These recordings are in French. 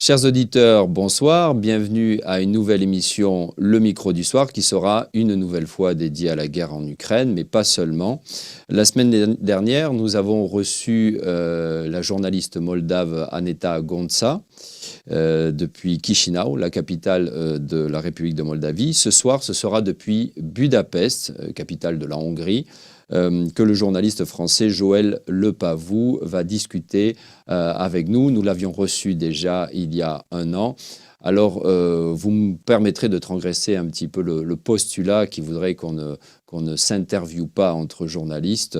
Chers auditeurs, bonsoir, bienvenue à une nouvelle émission Le Micro du Soir qui sera une nouvelle fois dédiée à la guerre en Ukraine, mais pas seulement. La semaine dernière, nous avons reçu la journaliste moldave Aneta Gonța depuis Chișinău, la capitale de la République de Moldavie. Ce soir, ce sera depuis Budapest, capitale de la Hongrie, que le journaliste français Joël Lepavou va discuter avec nous. Nous l'avions reçu déjà il y a un an. Alors, vous me permettrez de transgresser un petit peu le postulat qui voudrait qu'on ne s'interviewe pas entre journalistes.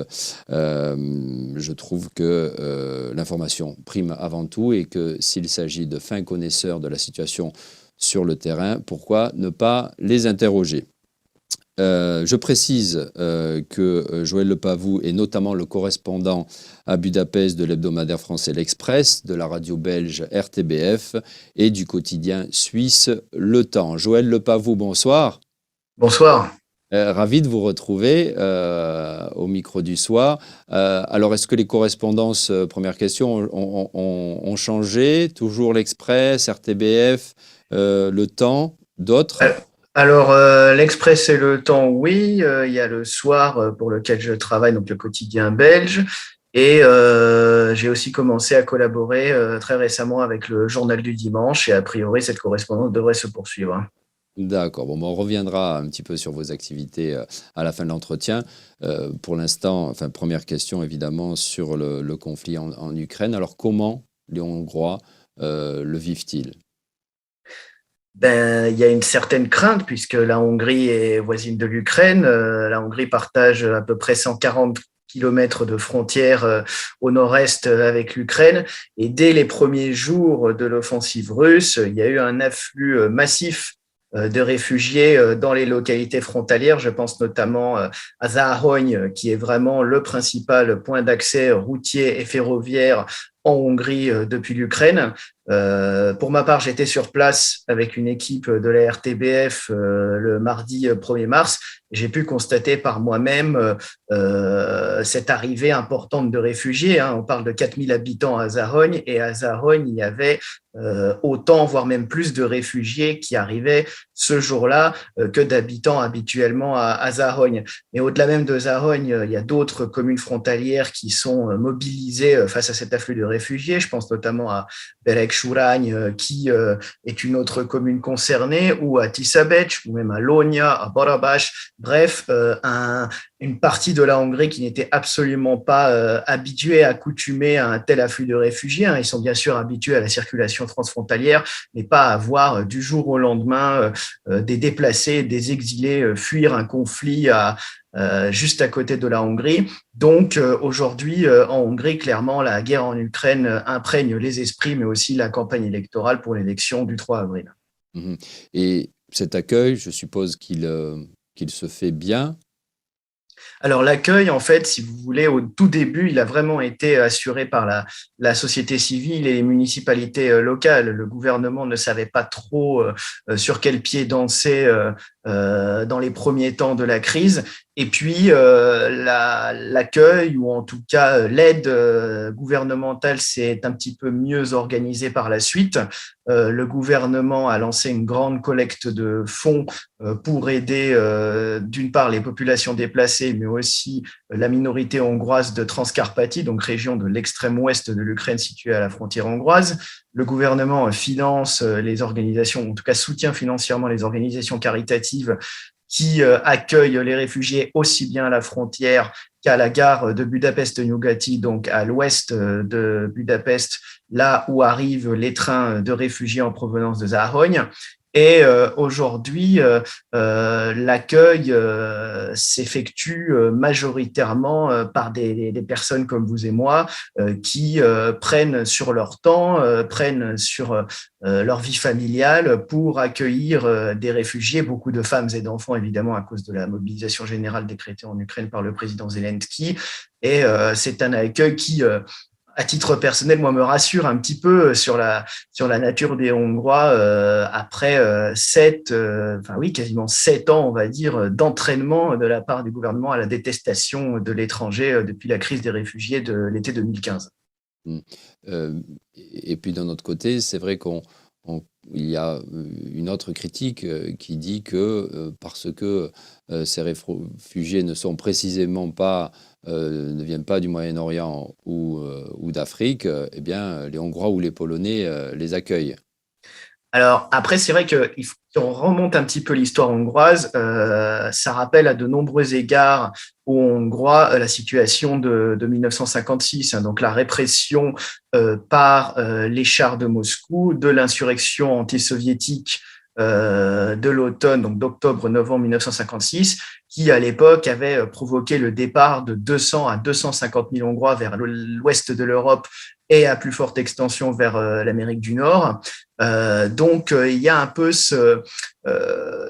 Je trouve que l'information prime avant tout et que s'il s'agit de fins connaisseurs de la situation sur le terrain, pourquoi ne pas les interroger ? Je précise que Joël Lepavou est notamment le correspondant à Budapest de l'hebdomadaire français L'Express, de la radio belge RTBF et du quotidien suisse Le Temps. Joël Lepavou, bonsoir. Bonsoir. Ravi de vous retrouver au micro du soir. Alors, est-ce que les correspondances, première question, ont changé? Toujours l'Express, RTBF, Le Temps, d'autres? Alors, l'Express et le Temps, oui. Il y a le Soir pour lequel je travaille, donc le quotidien belge. Et j'ai aussi commencé à collaborer très récemment avec le Journal du Dimanche. Et a priori, cette correspondance devrait se poursuivre. D'accord. Bon, on reviendra un petit peu sur vos activités à la fin de l'entretien. Pour l'instant, enfin, première question évidemment sur le conflit en Ukraine. Alors, comment les Hongrois le vivent-ils? Il y a une certaine crainte puisque la Hongrie est voisine de l'Ukraine. La Hongrie partage à peu près 140 kilomètres de frontière au nord-est avec l'Ukraine. Et dès les premiers jours de l'offensive russe, il y a eu un afflux massif de réfugiés dans les localités frontalières. Je pense notamment à Záhony, qui est vraiment le principal point d'accès routier et ferroviaire en Hongrie depuis l'Ukraine. Pour ma part, j'étais sur place avec une équipe de la RTBF le mardi 1er mars. J'ai pu constater par moi-même cette arrivée importante de réfugiés. On parle de 4000 habitants à Záhony et à Záhony, il y avait autant, voire même plus de réfugiés qui arrivaient ce jour-là que d'habitants habituellement à Záhony. Mais au-delà même de Záhony, il y a d'autres communes frontalières qui sont mobilisées face à cet afflux de réfugiés. Je pense notamment à Beregsurány, qui est une autre commune concernée, ou à Tiszabecs, ou même à Lónia, à Barabás. Bref, une partie de la Hongrie qui n'était absolument pas habituée, accoutumée à un tel afflux de réfugiés. Ils sont bien sûr habitués à la circulation transfrontalière, mais pas à voir du jour au lendemain des déplacés, des exilés fuir un conflit juste à côté de la Hongrie. Donc aujourd'hui, en Hongrie, clairement, la guerre en Ukraine imprègne les esprits, mais aussi la campagne électorale pour l'élection du 3 avril. Et cet accueil, je suppose qu'il se fait bien. Alors l'accueil, en fait, si vous voulez, au tout début, il a vraiment été assuré par la société civile et les municipalités locales. Le gouvernement ne savait pas trop sur quel pied danser dans les premiers temps de la crise. Et puis, l'accueil, ou en tout cas l'aide gouvernementale, s'est un petit peu mieux organisée par la suite. Le gouvernement a lancé une grande collecte de fonds pour aider d'une part les populations déplacées, mais aussi la minorité hongroise de Transcarpathie, donc région de l'extrême ouest de l'Ukraine située à la frontière hongroise. Le gouvernement finance les organisations, en tout cas soutient financièrement les organisations caritatives qui accueillent les réfugiés aussi bien à la frontière qu'à la gare de Budapest-Nyugati, donc à l'ouest de Budapest, là où arrivent les trains de réfugiés en provenance de Záhony. Et aujourd'hui, l'accueil s'effectue majoritairement par des personnes comme vous et moi qui prennent sur leur temps, prennent sur leur vie familiale pour accueillir des réfugiés, beaucoup de femmes et d'enfants évidemment à cause de la mobilisation générale décrétée en Ukraine par le président Zelensky. Et c'est un accueil qui à titre personnel, moi, me rassure un petit peu sur la nature des Hongrois après quasiment 7 ans, on va dire, d'entraînement de la part du gouvernement à la détestation de l'étranger depuis la crise des réfugiés de l'été 2015. Mm. Et puis d'un autre côté, c'est vrai il y a une autre critique qui dit que parce que ces réfugiés ne viennent pas du Moyen-Orient ou d'Afrique, eh bien, les Hongrois ou les Polonais les accueillent. Alors après, c'est vrai que si on remonte un petit peu l'histoire hongroise, ça rappelle à de nombreux égards aux Hongrois la situation de 1956, hein, donc la répression par les chars de Moscou de l'insurrection anti-soviétique de l'automne, donc d'octobre-novembre 1956, qui à l'époque avait provoqué le départ de 200 à 250 000 Hongrois vers l'ouest de l'Europe et à plus forte extension vers l'Amérique du Nord. Il y a un peu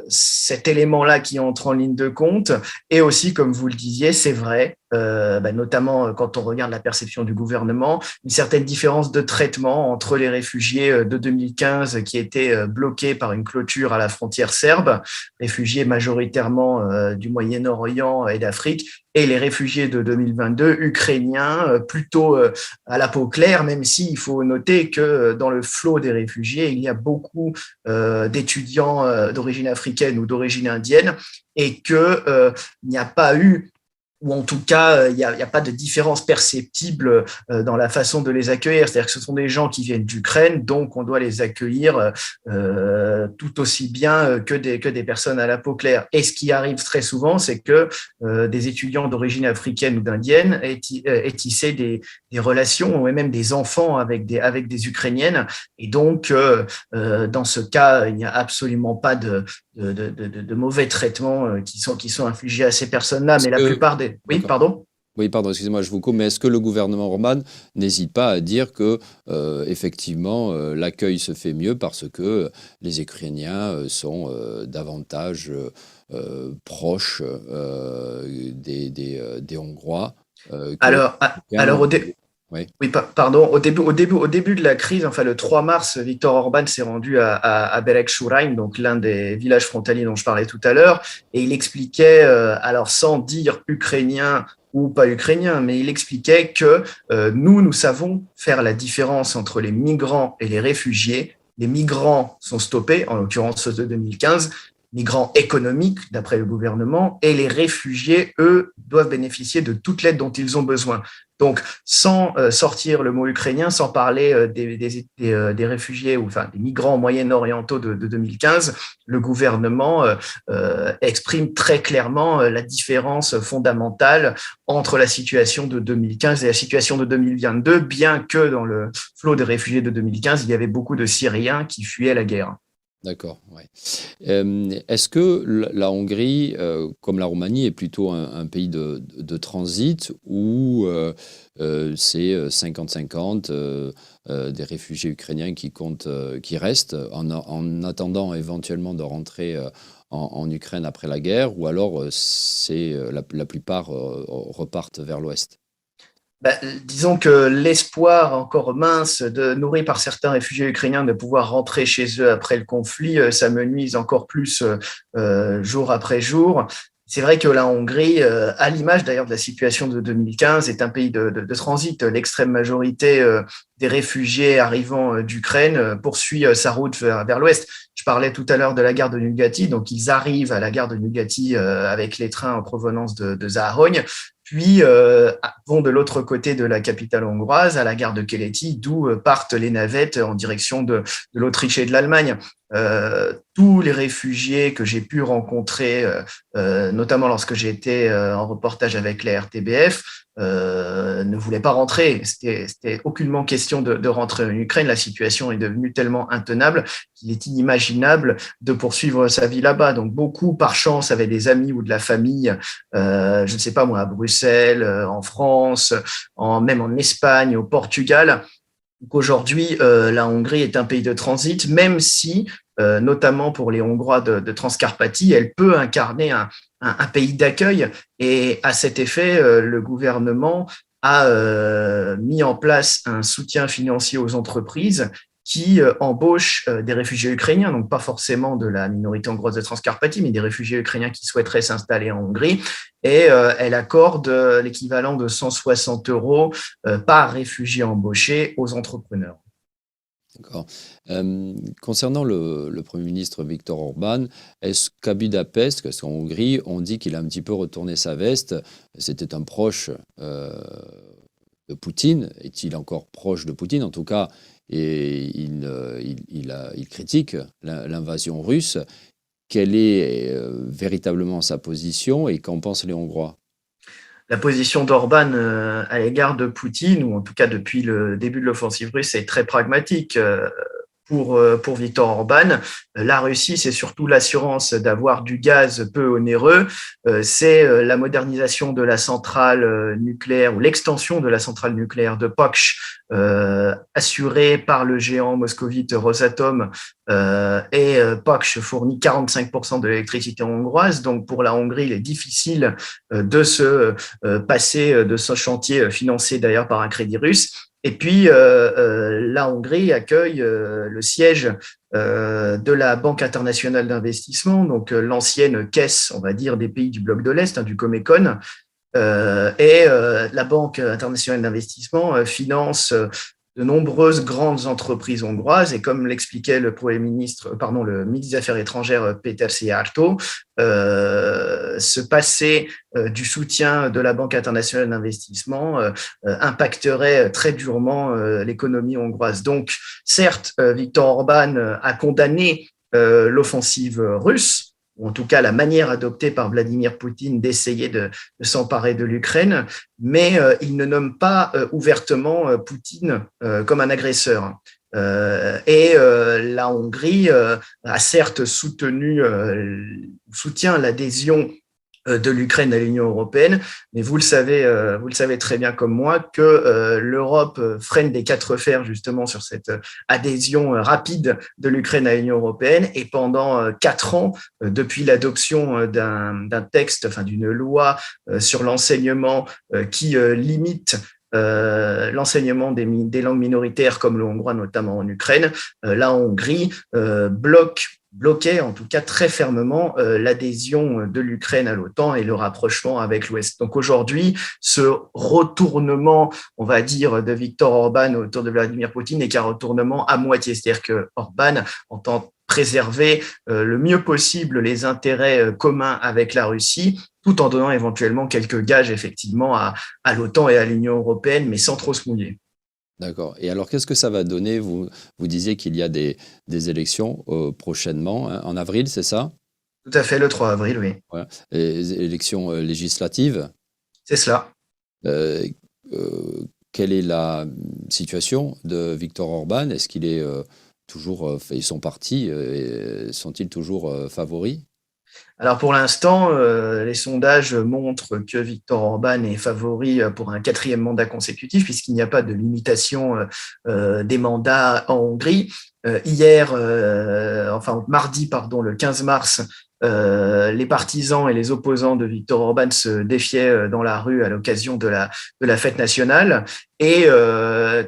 cet élément-là qui entre en ligne de compte. Et aussi, comme vous le disiez, c'est vrai, notamment quand on regarde la perception du gouvernement, une certaine différence de traitement entre les réfugiés de 2015 qui étaient bloqués par une clôture à la frontière serbe, réfugiés majoritairement du Moyen-Orient et d'Afrique, et les réfugiés de 2022 ukrainiens, plutôt à la peau claire, même s'il faut noter que dans le flot des réfugiés, il y a beaucoup d'étudiants d'origine africaine ou d'origine indienne, et qu'il n'y a pas eu, ou en tout cas, il n'y a pas de différence perceptible dans la façon de les accueillir. C'est-à-dire que ce sont des gens qui viennent d'Ukraine, donc on doit les accueillir tout aussi bien que des personnes à la peau claire. Et ce qui arrive très souvent, c'est que des étudiants d'origine africaine ou d'indienne aient tissé des relations, et même des enfants avec des Ukrainiennes. Et donc, dans ce cas, il n'y a absolument pas de mauvais traitements qui sont infligés à ces personnes-là, mais la plupart des... Oui, D'accord. pardon. Oui, pardon, excusez-moi, je vous coupe, mais est-ce que le gouvernement Orban n'hésite pas à dire que, effectivement, l'accueil se fait mieux parce que les Ukrainiens sont davantage proches des Hongrois que les Alors, Africains Oui, oui, pardon. Au début de la crise, enfin le 3 mars, Viktor Orban s'est rendu à Beregsurány, donc l'un des villages frontaliers dont je parlais tout à l'heure, et il expliquait, alors sans dire ukrainien ou pas ukrainien, mais il expliquait que nous savons faire la différence entre les migrants et les réfugiés. Les migrants sont stoppés, en l'occurrence ceux de 2015, migrants économiques, d'après le gouvernement, et les réfugiés, eux, doivent bénéficier de toute l'aide dont ils ont besoin. Donc, sans sortir le mot ukrainien, sans parler des réfugiés ou enfin des migrants moyen-orientaux de 2015, le gouvernement exprime très clairement la différence fondamentale entre la situation de 2015 et la situation de 2022, bien que dans le flot des réfugiés de 2015, il y avait beaucoup de Syriens qui fuyaient la guerre. d'accord. Ouais. Est-ce que la Hongrie, comme la Roumanie, est plutôt un pays de transit où c'est 50-50 des réfugiés ukrainiens qui restent en attendant éventuellement de rentrer en Ukraine après la guerre, ou alors la plupart repartent vers l'ouest? Disons que l'espoir encore mince nourri par certains réfugiés ukrainiens de pouvoir rentrer chez eux après le conflit s'amenuise encore plus jour après jour. C'est vrai que la Hongrie, à l'image d'ailleurs de la situation de 2015, est un pays de transit. L'extrême majorité des réfugiés arrivant d'Ukraine poursuit sa route vers l'ouest. Je parlais tout à l'heure de la gare de Nugati, donc ils arrivent à la gare de Nugati avec les trains en provenance de Záhony, puis vont de l'autre côté de la capitale hongroise, à la gare de Keleti, d'où partent les navettes en direction de l'Autriche et de l'Allemagne. Tous les réfugiés que j'ai pu rencontrer, notamment lorsque j'ai été en reportage avec la RTBF, ne voulaient pas rentrer. C'était aucunement question de rentrer en Ukraine. La situation est devenue tellement intenable qu'il est inimaginable de poursuivre sa vie là-bas. Donc beaucoup, par chance, avaient des amis ou de la famille, je ne sais pas moi, à Bruxelles, en France, même en Espagne, au Portugal. Donc aujourd'hui, la Hongrie est un pays de transit, même si, notamment pour les Hongrois de Transcarpathie, elle peut incarner un pays d'accueil. Et à cet effet, le gouvernement a mis en place un soutien financier aux entreprises qui embauche des réfugiés ukrainiens, donc pas forcément de la minorité hongroise de Transcarpathie, mais des réfugiés ukrainiens qui souhaiteraient s'installer en Hongrie. Et elle accorde l'équivalent de 160 euros par réfugié embauché aux entrepreneurs. D'accord. Concernant le Premier ministre Viktor Orban, est-ce qu'à Budapest, parce qu'en Hongrie, on dit qu'il a un petit peu retourné sa veste, c'était un proche de Poutine, est-il encore proche de Poutine? En tout cas, et il critique l'invasion russe. Quelle est véritablement sa position et qu'en pensent les Hongrois? La position d'Orban à l'égard de Poutine, ou en tout cas depuis le début de l'offensive russe, est très pragmatique. Pour Viktor Orban, la Russie, c'est surtout l'assurance d'avoir du gaz peu onéreux, c'est la modernisation de la centrale nucléaire ou l'extension de la centrale nucléaire de Poksh, assurée par le géant moscovite Rosatom, et Poksh fournit 45% de l'électricité hongroise, donc pour la Hongrie, il est difficile de se passer de ce chantier financé d'ailleurs par un crédit russe. Et puis, la Hongrie accueille le siège de la Banque internationale d'investissement, donc l'ancienne caisse, on va dire, des pays du bloc de l'Est, du Comecon. Et la Banque internationale d'investissement finance de nombreuses grandes entreprises hongroises. Et comme l'expliquait le le ministre des Affaires étrangères Péter Szijjártó, se passer du soutien de la Banque internationale d'investissement impacterait très durement l'économie hongroise. Donc, certes, Viktor Orban a condamné l'offensive russe, ou en tout cas la manière adoptée par Vladimir Poutine d'essayer de s'emparer de l'Ukraine, mais il ne nomme pas ouvertement Poutine comme un agresseur. Et la Hongrie a certes soutient l'adhésion de l'Ukraine à l'Union européenne, mais vous le savez très bien comme moi que l'Europe freine des quatre fers justement sur cette adhésion rapide de l'Ukraine à l'Union européenne. Et pendant 4 ans, depuis l'adoption d'un texte, enfin d'une loi sur l'enseignement qui limite l'enseignement des langues minoritaires comme le hongrois, notamment en Ukraine, la Hongrie bloquait en tout cas très fermement l'adhésion de l'Ukraine à l'OTAN et le rapprochement avec l'Ouest. Donc aujourd'hui, ce retournement, on va dire, de Viktor Orban autour de Vladimir Poutine n'est qu'un retournement à moitié. C'est-à-dire que Orban entend préserver le mieux possible les intérêts communs avec la Russie, tout en donnant éventuellement quelques gages effectivement à l'OTAN et à l'Union européenne, mais sans trop se mouiller. D'accord. Et alors, qu'est-ce que ça va donner? Vous disiez qu'il y a des élections prochainement, hein, en avril, c'est ça? Tout à fait, le 3 avril, oui. Voilà. Les élections législatives. C'est cela. Euh, Quelle est la situation de Viktor Orban? Est-ce qu'il est toujours, et son parti, sont-ils toujours favoris? Alors pour l'instant, les sondages montrent que Viktor Orban est favori pour un 4e mandat consécutif, puisqu'il n'y a pas de limitation des mandats en Hongrie. Mardi, le 15 mars, les partisans et les opposants de Viktor Orban se défiaient dans la rue à l'occasion de la fête nationale. Et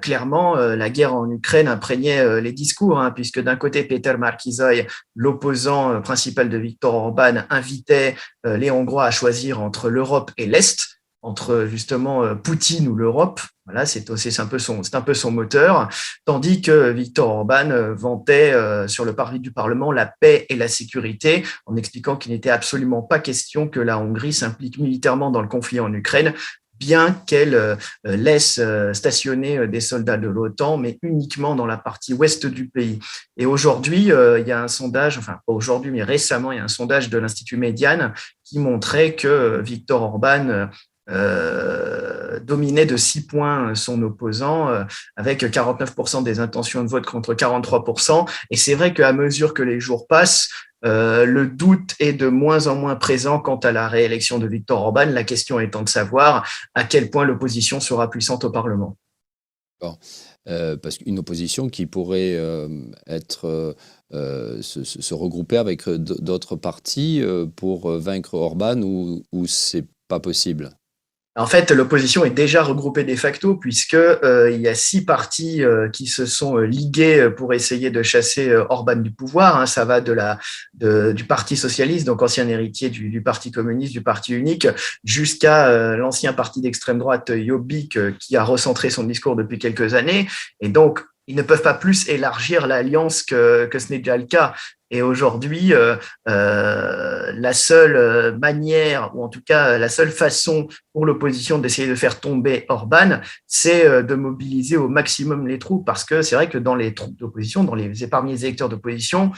clairement, la guerre en Ukraine imprégnait les discours, puisque d'un côté, Péter Márki-Zay, l'opposant principal de Viktor Orban, invitait les Hongrois à choisir entre l'Europe et l'Est, entre justement Poutine ou l'Europe. Voilà, c'est un peu son moteur, tandis que Viktor Orban vantait sur le parvis du Parlement la paix et la sécurité, en expliquant qu'il n'était absolument pas question que la Hongrie s'implique militairement dans le conflit en Ukraine, bien qu'elle laisse stationner des soldats de l'OTAN, mais uniquement dans la partie ouest du pays. Et aujourd'hui, il y a un sondage, enfin pas aujourd'hui, mais récemment, il y a un sondage de l'Institut Median qui montrait que Viktor Orban dominait de 6 points son opposant, avec 49% des intentions de vote contre 43%. Et c'est vrai qu'à mesure que les jours passent, le doute est de moins en moins présent quant à la réélection de Viktor Orban, la question étant de savoir à quel point l'opposition sera puissante au Parlement. Bon. Parce qu'une opposition qui pourrait se regrouper avec d'autres partis pour vaincre Orban, ou c'est pas possible? En fait, l'opposition est déjà regroupée de facto puisque il y a 6 partis qui se sont ligués pour essayer de chasser Orban du pouvoir. Hein. Ça va du Parti socialiste, donc ancien héritier du Parti communiste, du Parti unique, jusqu'à l'ancien parti d'extrême droite Jobbik qui a recentré son discours depuis quelques années. Et donc, ils ne peuvent pas plus élargir l'alliance que ce n'est déjà le cas. Et aujourd'hui, la seule manière, ou en tout cas la seule façon pour l'opposition d'essayer de faire tomber Orban, c'est de mobiliser au maximum les troupes, parce que c'est vrai que dans les troupes d'opposition, parmi les électeurs d'opposition,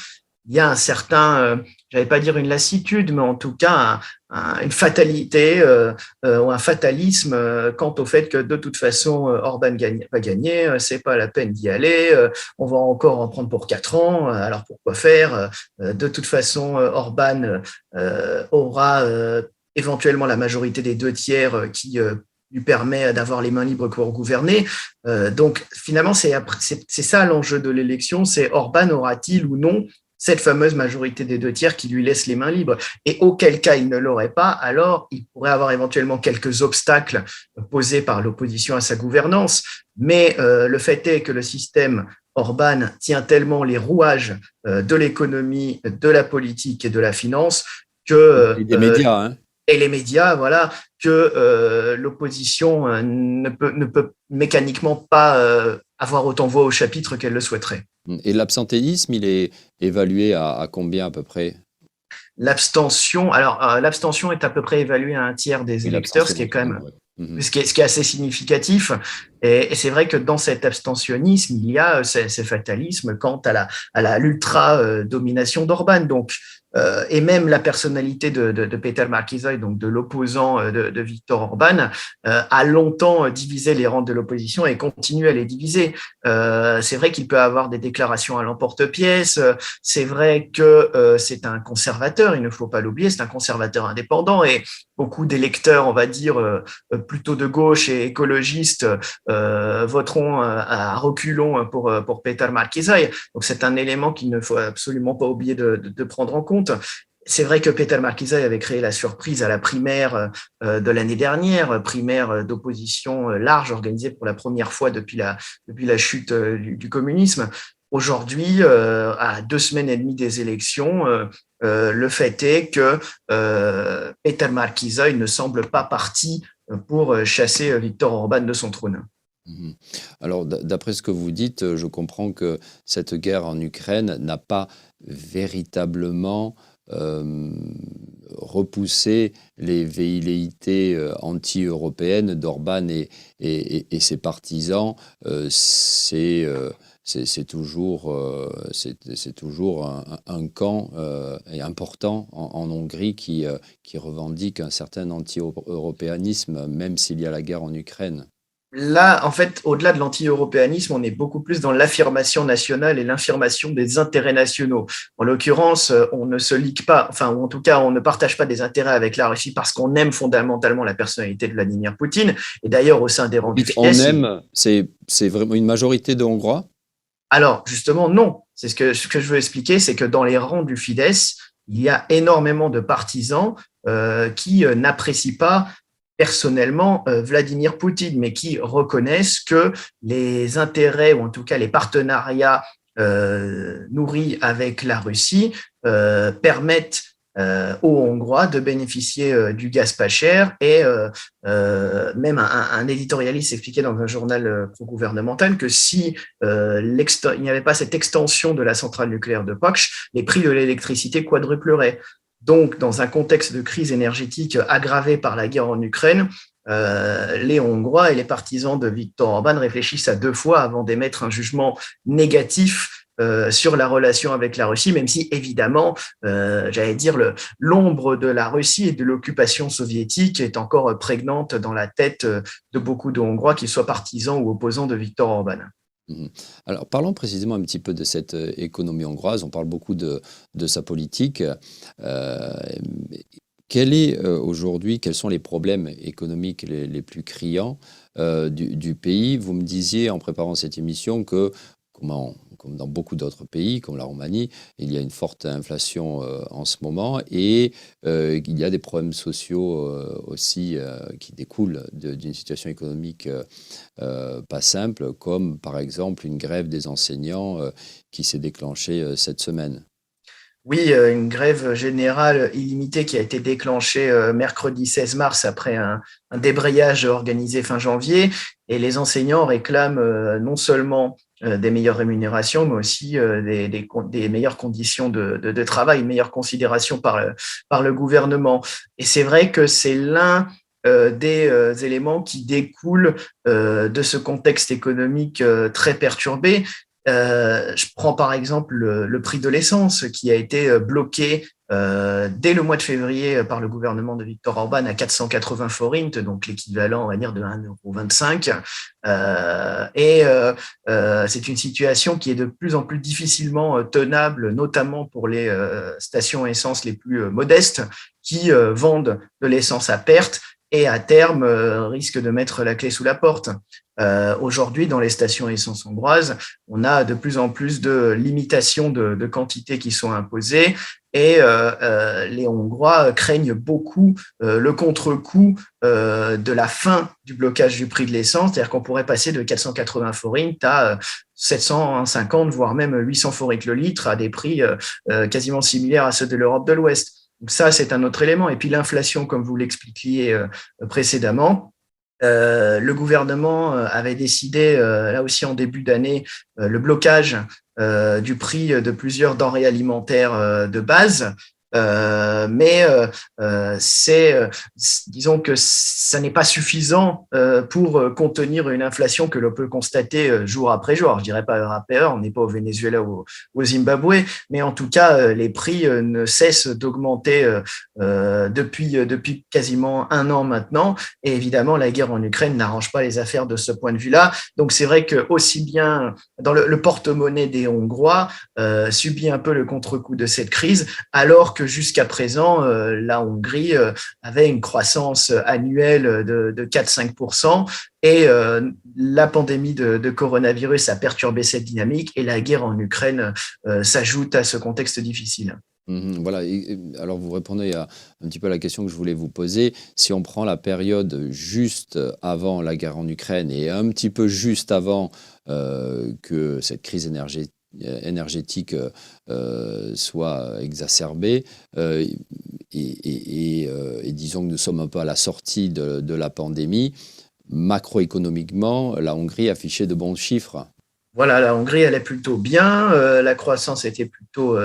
il y a un certain, j'allais pas dire une lassitude, mais en tout cas une fatalité ou un fatalisme quant au fait que de toute façon Orban va gagner, c'est pas la peine d'y aller, on va encore en prendre pour 4 ans, alors pourquoi faire? De toute façon, Orban aura éventuellement la majorité des 2 tiers qui lui permet d'avoir les mains libres pour gouverner. Donc finalement, c'est ça l'enjeu de l'élection, c'est Orban aura-t-il ou non cette fameuse majorité des 2 tiers qui lui laisse les mains libres. Et auquel cas il ne l'aurait pas, alors il pourrait avoir éventuellement quelques obstacles posés par l'opposition à sa gouvernance. Mais le fait est que le système Orban tient tellement les rouages de l'économie, de la politique et de la finance que... Et des médias, hein. Et les médias, voilà, que l'opposition ne peut mécaniquement pas avoir autant voix au chapitre qu'elle le souhaiterait. Et l'absentéisme, il est évalué à combien à peu près? L'abstention est à peu près évaluée à 1 tiers des Oui, électeurs, ce l'abstention, qui est quand même ouais. ce qui est assez significatif. Et c'est vrai que dans cet abstentionnisme, il y a ces fatalismes quant à l'ultra-domination d'Orban. Donc, et même la personnalité de Péter Márkizaj, donc de l'opposant de Viktor Orban, a longtemps divisé les rangs de l'opposition et continue à les diviser. C'est vrai qu'il peut avoir des déclarations à l'emporte-pièce. C'est vrai que c'est un conservateur, il ne faut pas l'oublier, c'est un conservateur indépendant et beaucoup d'électeurs, on va dire, plutôt de gauche et écologistes voteront à reculons pour Péter Márkizaj. Donc c'est un élément qu'il ne faut absolument pas oublier de prendre en compte. C'est vrai que Péter Márkizaj avait créé la surprise à la primaire de l'année dernière, primaire d'opposition large organisée pour la première fois depuis la chute du communisme. Aujourd'hui, à 2 semaines et demie des élections, le fait est que Péter Márkizaj ne semble pas parti pour chasser Viktor Orban de son trône. Alors, d'après ce que vous dites, je comprends que cette guerre en Ukraine n'a pas véritablement repoussé les velléités anti-européennes d'Orban et ses partisans. C'est toujours un camp important en Hongrie qui revendique un certain anti-européanisme, même s'il y a la guerre en Ukraine. Là, en fait, au-delà de l'anti-européanisme, on est beaucoup plus dans l'affirmation nationale et l'affirmation des intérêts nationaux. En l'occurrence, on ne se ligue pas, enfin, ou en tout cas, on ne partage pas des intérêts avec la Russie parce qu'on aime fondamentalement la personnalité de Vladimir Poutine. Et d'ailleurs, au sein des rangs du On Fidesz, aime, c'est vraiment une majorité de Hongrois? alors, justement, non. C'est ce que je veux expliquer, c'est que dans les rangs du Fidesz, il y a énormément de partisans qui n'apprécient pas personnellement Vladimir Poutine, mais qui reconnaissent que les intérêts, ou en tout cas les partenariats nourris avec la Russie permettent aux Hongrois de bénéficier du gaz pas cher et même un éditorialiste expliquait dans un journal pro-gouvernemental que si il n'y avait pas cette extension de la centrale nucléaire de Paks, les prix de l'électricité quadrupleraient. Donc, dans un contexte de crise énergétique aggravée par la guerre en Ukraine, les Hongrois et les partisans de Viktor Orban réfléchissent à 2 fois avant d'émettre un jugement négatif sur la relation avec la Russie, même si évidemment, j'allais dire, l'ombre de la Russie et de l'occupation soviétique est encore prégnante dans la tête de beaucoup de Hongrois, qu'ils soient partisans ou opposants de Viktor Orban. Alors, parlons précisément un petit peu de cette économie hongroise. On parle beaucoup de sa politique. Quels sont les problèmes économiques les plus criants du pays? Vous me disiez en préparant cette émission que, comme dans beaucoup d'autres pays, comme la Roumanie, il y a une forte inflation en ce moment et il y a des problèmes sociaux aussi qui découlent d'une situation économique pas simple, comme par exemple une grève des enseignants qui s'est déclenchée cette semaine. Oui, une grève générale illimitée qui a été déclenchée mercredi 16 mars après un débrayage organisé fin janvier. Et les enseignants réclament non seulement des meilleures rémunérations, mais aussi des meilleures conditions de travail, une meilleure considération par le gouvernement. Et c'est vrai que c'est l'un des éléments qui découlent de ce contexte économique très perturbé. Je prends par exemple le prix de l'essence qui a été bloqué dès le mois de février par le gouvernement de Viktor Orban à 480 forints, donc l'équivalent, on va dire, de 1,25 €. C'est une situation qui est de plus en plus difficilement tenable, notamment pour les stations essence les plus modestes qui vendent de l'essence à perte et à terme risquent de mettre la clé sous la porte. Aujourd'hui, dans les stations essence hongroises, on a de plus en plus de limitations de quantités qui sont imposées et les Hongrois craignent beaucoup le contre-coup de la fin du blocage du prix de l'essence, c'est-à-dire qu'on pourrait passer de 480 forints à 750, voire même 800 forints le litre à des prix quasiment similaires à ceux de l'Europe de l'Ouest. Donc ça, c'est un autre élément. Et puis l'inflation, comme vous l'expliquiez précédemment, le gouvernement avait décidé, là aussi en début d'année, le blocage du prix de plusieurs denrées alimentaires de base. Disons que ça n'est pas suffisant pour contenir une inflation que l'on peut constater jour après jour. Alors, je dirais pas heure après heure, on n'est pas au Venezuela ou au Zimbabwe, mais en tout cas, les prix ne cessent d'augmenter depuis quasiment un an maintenant. Et évidemment, la guerre en Ukraine n'arrange pas les affaires de ce point de vue-là. Donc, c'est vrai que aussi bien dans le porte-monnaie des Hongrois subit un peu le contre-coup de cette crise, alors que jusqu'à présent, la Hongrie avait une croissance annuelle de 4-5%. Et la pandémie de coronavirus a perturbé cette dynamique et la guerre en Ukraine s'ajoute à ce contexte difficile. Voilà. Alors, vous répondez à un petit peu à la question que je voulais vous poser. Si on prend la période juste avant la guerre en Ukraine et un petit peu juste avant que cette crise énergétique soit exacerbée et disons que nous sommes un peu à la sortie de la pandémie, macroéconomiquement, la Hongrie affichait de bons chiffres. Voilà, la Hongrie allait plutôt bien, la croissance était plutôt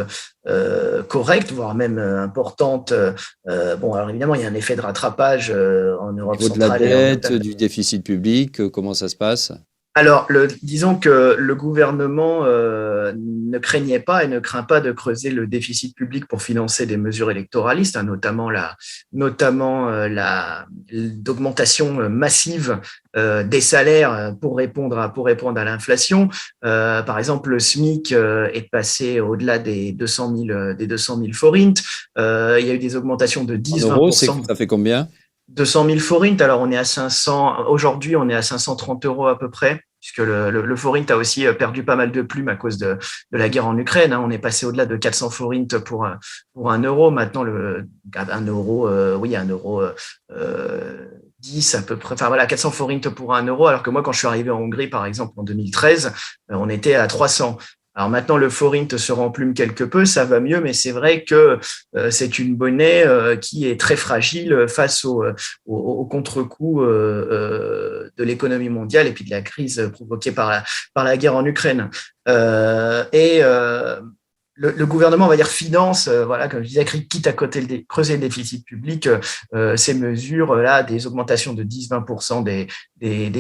correcte, voire même importante. Bon, alors évidemment, il y a un effet de rattrapage en Europe Au niveau de la centrale et en dette, du déficit public, comment ça se passe? Alors, disons que le gouvernement ne craignait pas et ne craint pas de creuser le déficit public pour financer des mesures électoralistes, hein, notamment l'augmentation massive des salaires pour répondre à l'inflation. Par exemple, le SMIC est passé au-delà des 200 000 forints. Il y a eu des augmentations de En euros, 10-20%. ça fait combien? 200 000 forints, alors on est à 500, aujourd'hui on est à 530 € à peu près, puisque le forint a aussi perdu pas mal de plumes à cause de la guerre en Ukraine. On est passé au-delà de 400 forints pour un euro. Maintenant, un euro, oui, 10 à peu près. Enfin voilà, 400 forints pour 1 euro, alors que moi, quand je suis arrivé en Hongrie, par exemple, en 2013, on était à 300. Alors maintenant, le forint se remplume quelque peu, ça va mieux, mais c'est vrai que c'est une monnaie qui est très fragile face au contre-coup de l'économie mondiale et puis de la crise provoquée par la guerre en Ukraine. Le gouvernement, on va dire, finance, voilà, comme je disais, quitte à creuser le déficit public, ces mesures-là, des augmentations de 10-20% des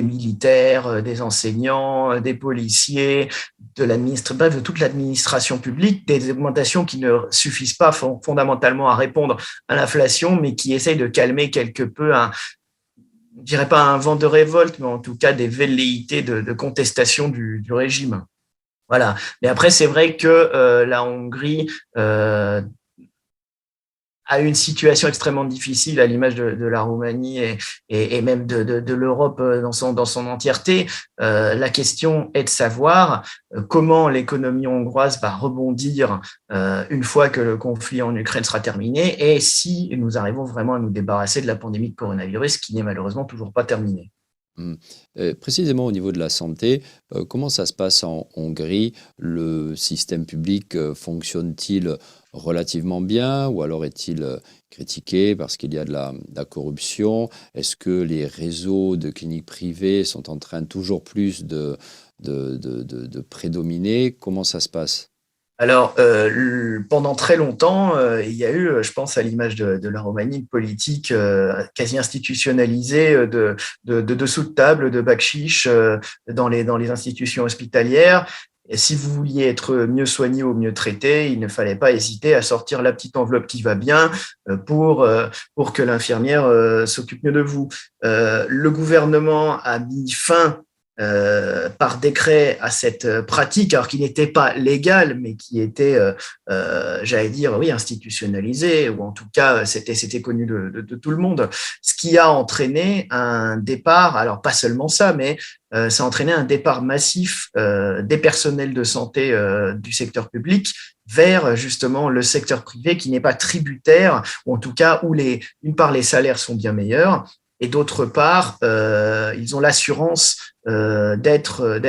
militaires, des enseignants, des policiers, bref, de toute l'administration publique, des augmentations qui ne suffisent pas fondamentalement à répondre à l'inflation, mais qui essayent de calmer quelque peu je dirais pas un vent de révolte, mais en tout cas des velléités de contestation du régime. Voilà. Mais après, c'est vrai que la Hongrie à une situation extrêmement difficile, à l'image de la Roumanie et même de l'Europe dans son entièreté. La question est de savoir comment l'économie hongroise va rebondir une fois que le conflit en Ukraine sera terminé et si nous arrivons vraiment à nous débarrasser de la pandémie de coronavirus qui n'est malheureusement toujours pas terminée. Précisément au niveau de la santé, comment ça se passe en Hongrie? Le système public fonctionne-t-il relativement bien ou alors est-il critiqué parce qu'il y a de la corruption? Est-ce que les réseaux de cliniques privées sont en train toujours plus de prédominer? Comment ça se passe? Alors, pendant très longtemps, il y a eu, je pense à l'image de la Roumanie, une politique quasi institutionnalisée de dessous de table, de bakchich dans les institutions hospitalières. Et si vous vouliez être mieux soigné ou mieux traité, il ne fallait pas hésiter à sortir la petite enveloppe qui va bien pour que l'infirmière s'occupe mieux de vous. Le gouvernement a mis fin par décret à cette pratique, alors qui n'était pas légale, mais qui était, j'allais dire, oui, institutionnalisée, ou en tout cas, c'était connu de tout le monde. Ce qui a entraîné un départ, alors pas seulement ça, mais ça a entraîné un départ massif des personnels de santé du secteur public vers justement le secteur privé qui n'est pas tributaire, ou en tout cas où d'une part les salaires sont bien meilleurs, et d'autre part, ils ont l'assurance d'être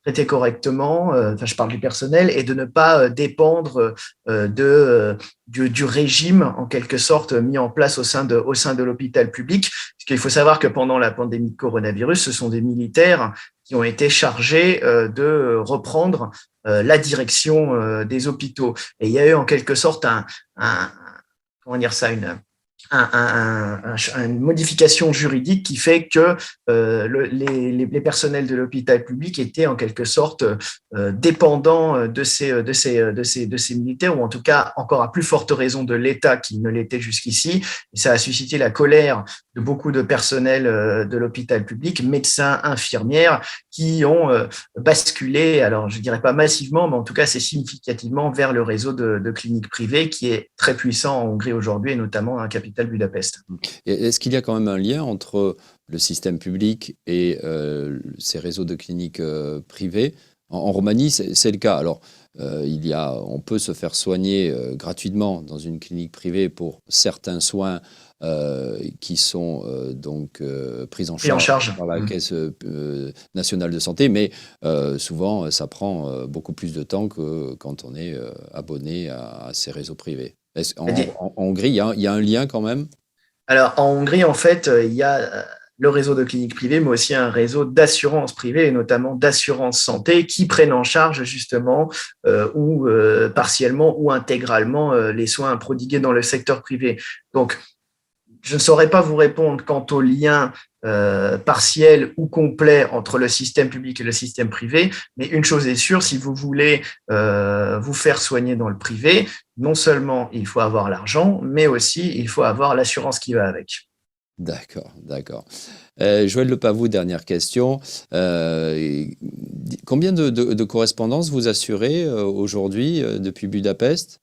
traités correctement, enfin je parle du personnel, et de ne pas dépendre du régime en quelque sorte mis en place au sein de l'hôpital public. Parce qu'il faut savoir que pendant la pandémie de coronavirus, ce sont des militaires qui ont été chargés de reprendre la direction des hôpitaux. Et il y a eu en quelque sorte comment dire ça, une modification juridique qui fait que les personnels de l'hôpital public étaient en quelque sorte dépendants de ces militaires, ou en tout cas encore à plus forte raison de l'État qui ne l'était jusqu'ici. Et ça a suscité la colère de beaucoup de personnels de l'hôpital public, médecins, infirmières, qui ont basculé, alors je dirais pas massivement, mais en tout cas assez significativement vers le réseau de cliniques privées qui est très puissant en Hongrie aujourd'hui, et notamment à la capitale Budapest. Est-ce qu'il y a quand même un lien entre le système public et ces réseaux de cliniques privées? En Roumanie, c'est le cas. Alors, on peut se faire soigner gratuitement dans une clinique privée pour certains soins qui sont donc pris en charge par la Caisse nationale de santé, mais souvent, ça prend beaucoup plus de temps que quand on est abonné à ces réseaux privés. En Hongrie, il y a un lien quand même? Alors, en Hongrie, en fait, il y a le réseau de cliniques privées, mais aussi un réseau d'assurance privée, et notamment d'assurance santé, qui prennent en charge justement ou partiellement ou intégralement les soins prodigués dans le secteur privé. Donc, je ne saurais pas vous répondre quant au lien partiel ou complet entre le système public et le système privé, mais une chose est sûre, si vous voulez vous faire soigner dans le privé, non seulement il faut avoir l'argent, mais aussi il faut avoir l'assurance qui va avec. D'accord, d'accord. Joël Lepavou, dernière question. Combien de correspondances vous assurez aujourd'hui depuis Budapest?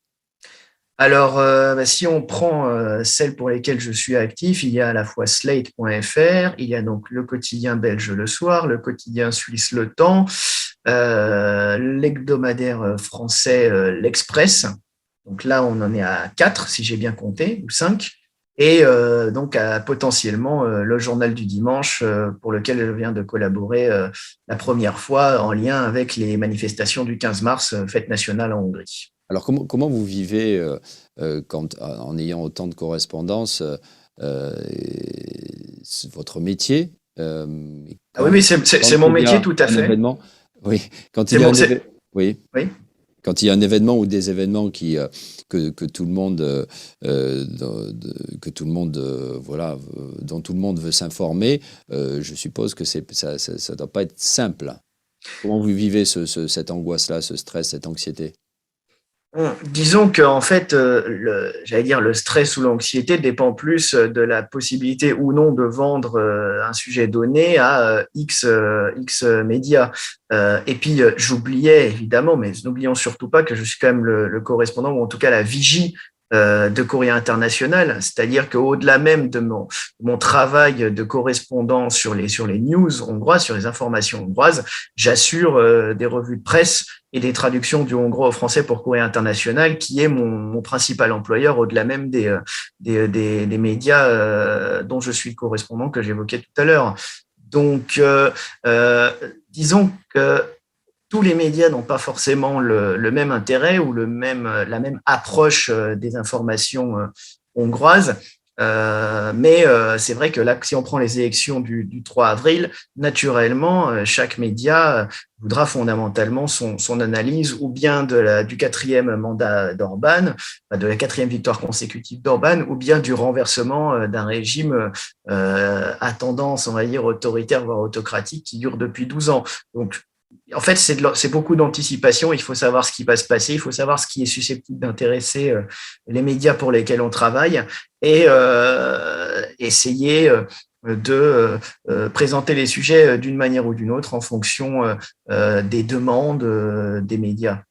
Alors, si on prend celles pour lesquelles je suis actif, il y a à la fois Slate.fr, il y a donc le quotidien belge Le Soir, le quotidien suisse Le Temps, l'hebdomadaire français L'Express. Donc là, on en est à 4, si j'ai bien compté, ou 5. Et donc potentiellement le journal du dimanche pour lequel je viens de collaborer la première fois en lien avec les manifestations du 15 mars, fête nationale en Hongrie. Alors, comment vous vivez en ayant autant de correspondances votre métier Oui, c'est mon métier, tout à fait. Oui, quand il y a oui. Quand il y a un événement ou des événements que tout le monde, voilà, dont tout le monde veut s'informer, je suppose que ça ne doit pas être simple. Comment vous vivez cette angoisse-là, ce stress, cette anxiété? Disons qu'en fait, j'allais dire le stress ou l'anxiété dépend plus de la possibilité ou non de vendre un sujet donné à X médias. Et puis, j'oubliais évidemment, mais n'oublions surtout pas que je suis quand même le correspondant, ou en tout cas la vigie de Courrier International, c'est-à-dire qu'au-delà même de mon travail de correspondant sur les news hongroises, sur les informations hongroises, j'assure des revues de presse et des traductions du hongrois au français pour Courrier International, qui est mon principal employeur, au-delà même des médias dont je suis le correspondant que j'évoquais tout à l'heure. Donc, disons que tous les médias n'ont pas forcément le même intérêt ou la même approche des informations hongroises. Mais c'est vrai que là, si on prend les élections du 3 avril, naturellement, chaque média voudra fondamentalement son analyse ou bien du 4e mandat d'Orban, de la 4e victoire consécutive d'Orban, ou bien du renversement d'un régime à tendance, on va dire, autoritaire, voire autocratique, qui dure depuis 12 ans. Donc, en fait, c'est beaucoup d'anticipation. Il faut savoir ce qui va se passer. Il faut savoir ce qui est susceptible d'intéresser les médias pour lesquels on travaille et essayer de présenter les sujets d'une manière ou d'une autre en fonction des demandes des médias.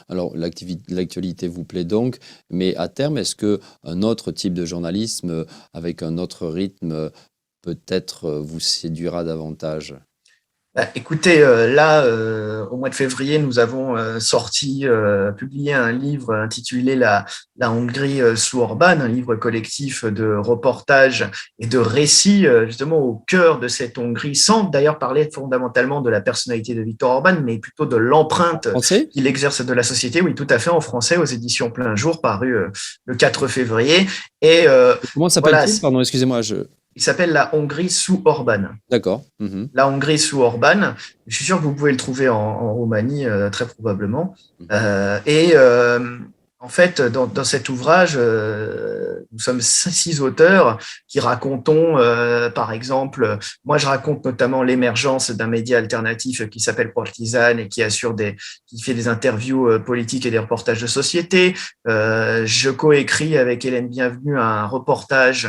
Alors, l'actualité vous plaît donc, mais à terme, est-ce qu'un autre type de journalisme avec un autre rythme peut-être vous séduira davantage ? Écoutez, là, au mois de février, nous avons publié un livre intitulé La Hongrie sous Orban, un livre collectif de reportages et de récits, justement au cœur de cette Hongrie, sans d'ailleurs parler fondamentalement de la personnalité de Viktor Orban, mais plutôt de l'empreinte qu'il exerce de la société. Oui, tout à fait, en français, aux éditions Plein Jour, paru le 4 février. Et comment s'appelle-t-il ? Pardon, excusez-moi. Il s'appelle La Hongrie sous Orban. D'accord. La Hongrie sous Orban. Je suis sûr que vous pouvez le trouver en Roumanie, très probablement. En fait, dans cet ouvrage, nous sommes 6 auteurs qui racontons, par exemple, moi je raconte notamment l'émergence d'un média alternatif qui s'appelle Partizan et qui fait des interviews politiques et des reportages de société. Je coécris avec Hélène Bienvenue un reportage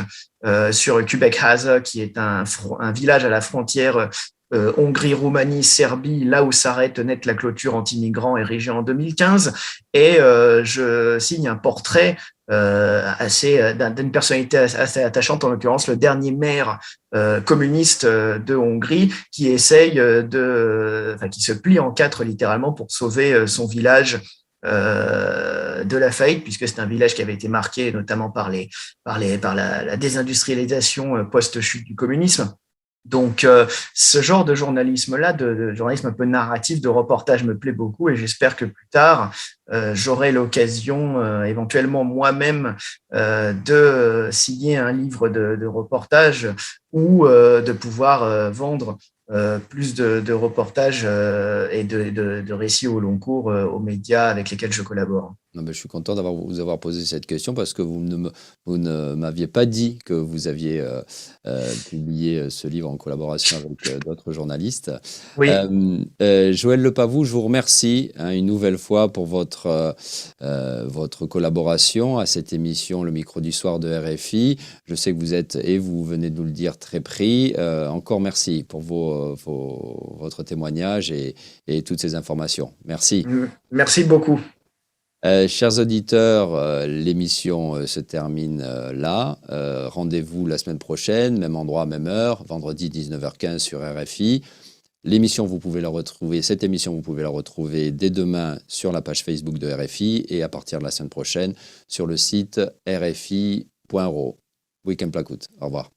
sur Kubekhaza, qui est un village à la frontière Hongrie, Roumanie, Serbie, là où s'arrête net la clôture anti-migrants érigée en 2015. Et je signe un portrait d'une personnalité assez attachante, en l'occurrence le dernier maire communiste de Hongrie, qui essaye qui se plie en 4 littéralement pour sauver son village de la faillite, puisque c'est un village qui avait été marqué notamment par la désindustrialisation post-chute du communisme. Donc, ce genre de journalisme-là, de journalisme un peu narratif, de reportage me plaît beaucoup, et j'espère que plus tard, j'aurai l'occasion éventuellement moi-même de signer un livre de reportage ou de pouvoir vendre plus de reportages et de récits au long cours aux médias avec lesquels je collabore. Non, mais je suis content de vous avoir posé cette question parce que vous ne m'aviez pas dit que vous aviez publié ce livre en collaboration avec d'autres journalistes. Oui. Joël Lepavou, je vous remercie une nouvelle fois pour votre collaboration à cette émission Le Micro du Soir de RFI. Je sais que vous êtes, et vous venez de nous le dire, très pris. Encore merci pour votre témoignage et toutes ces informations. Merci. Merci beaucoup. Chers auditeurs, l'émission se termine là. Rendez-vous la semaine prochaine, même endroit, même heure, vendredi 19h15 sur RFI. Cette émission, vous pouvez la retrouver dès demain sur la page Facebook de RFI et à partir de la semaine prochaine sur le site rfi.ro. Week-end Placout. Au revoir.